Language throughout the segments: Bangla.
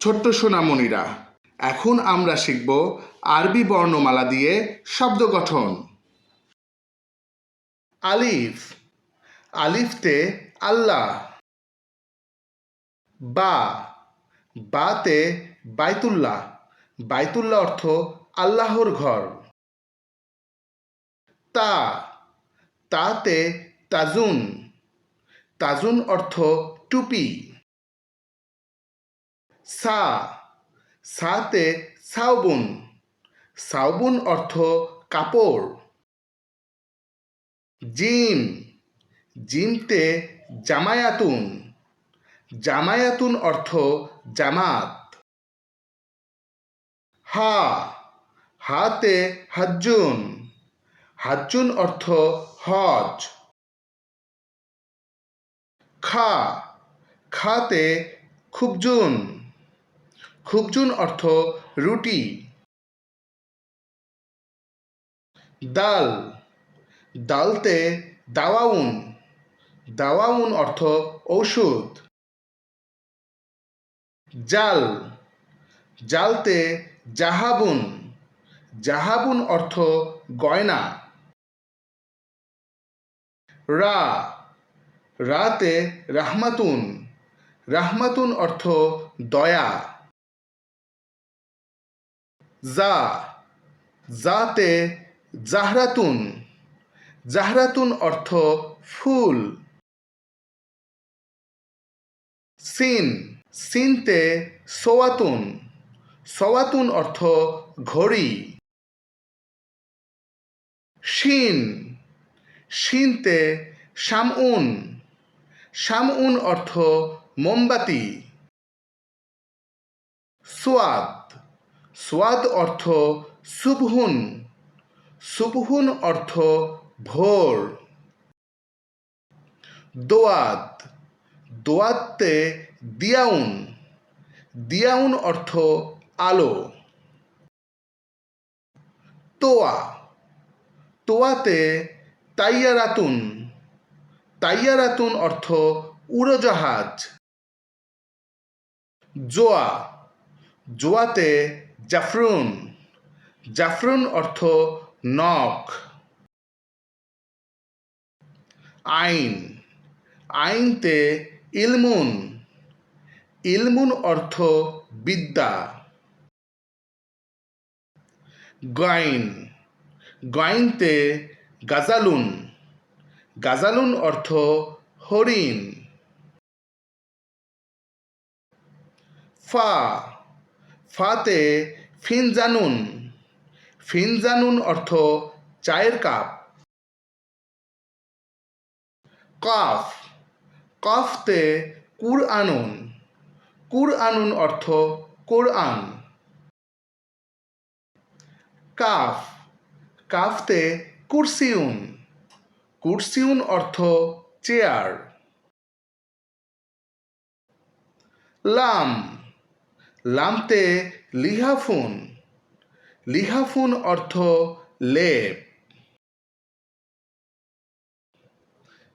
ছোট্ট সোনামণিরা, এখন আমরা শিখব আরবি বর্ণমালা দিয়ে শব্দ গঠন। আলিফ, আলিফতে আল্লাহ। বা, বাতে বাইতুল্লাহ, বাইতুল্লাহ অর্থ আল্লাহর ঘর। তা, তাতে তাজুন, তাজুন অর্থ টুপি। সা, সাতে সাউবুন, সাউবুন অর্থ কাপড়। জিম, জিমতে জামায়াতুন, জামায়াতুন অর্থ জামাত। হা, হাতে হাজ্জুন, হাজ্জুন অর্থ হজ। খা, খাতে খুবজুন, খুবজুন অর্থ রুটি। দাল, দালতে দাওয়াউন, দাওয়াউন অর্থ ঔষধ। জাল, জালতে জাহাবুন, জাহাবুন অর্থ গয়না। রা, রাতে রাহমাতুন, রাহমাতুন অর্থ দয়া। জা, জাতে জাহরাতুন, জাহরাতুন অর্থ ফুল। সিন, সিনতে সোয়াতুন, সোয়াতুন অর্থ ঘড়ি। শিন, শিনতে শামউন, শামউন অর্থ মোমবাতি। সোয়াদ, সোয়াদ অর্থ সুবহুন, সুবহুন অর্থ ভোর। দোয়াত, দোয়াতে দিয়াউন, দিয়াউন অর্থ আলো। তোয়া, তোয়াতে তাইয়ারাতুন, তাইয়ারাতুন অর্থ উড়োজাহাজ। জোয়া, জোয়াতে জাফরুন, জাফরুন অর্থ নখ। আইন, আইনতে ইলমুন, ইলমুন অর্থ বিদ্যা। গাইন, গাইনতে গাজালুন, গাজালুন অর্থ হরিণ। ফা, ফাতে ফিনজানুন, ফিনজানুন অর্থ চায়ের কাপ। কাফ, কাফতে কুরআনুন, কুরআনুন অর্থ কোরআন। কাফ, কাফতে কুরসিউন, কুরসিউন অর্থ চেয়ার। লাম, লামতে লিহাফুন, লিহাফুন অর্থ লেপ।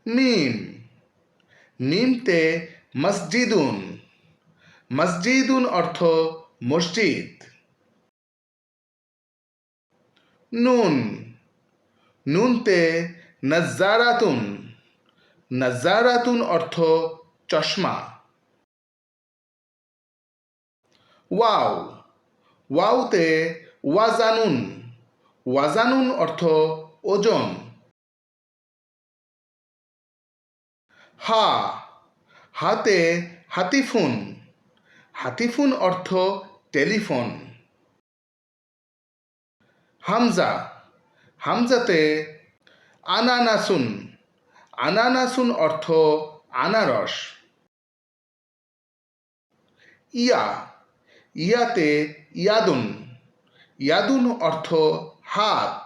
মিম, মিমতে মসজিদুন, মসজিদুন অর্থ মসজিদ। নুন, নুনতে নজ্জারাতুন, নজ্জারাতুন অর্থ চশমা। ওয়াও, ওয়াওতে ওয়াজানুন, ওয়াজানুন অর্থ ওজন। হা, হাতে হাতিফুন, হাতিফুন অর্থ টেলিফোন। হামজা, হামজাতে আনানাসুন, আনানাসুন অর্থ আনারস। ইয়া, ইয়াতে ইয়াদুন, ইয়াদুন অর্থ হাত।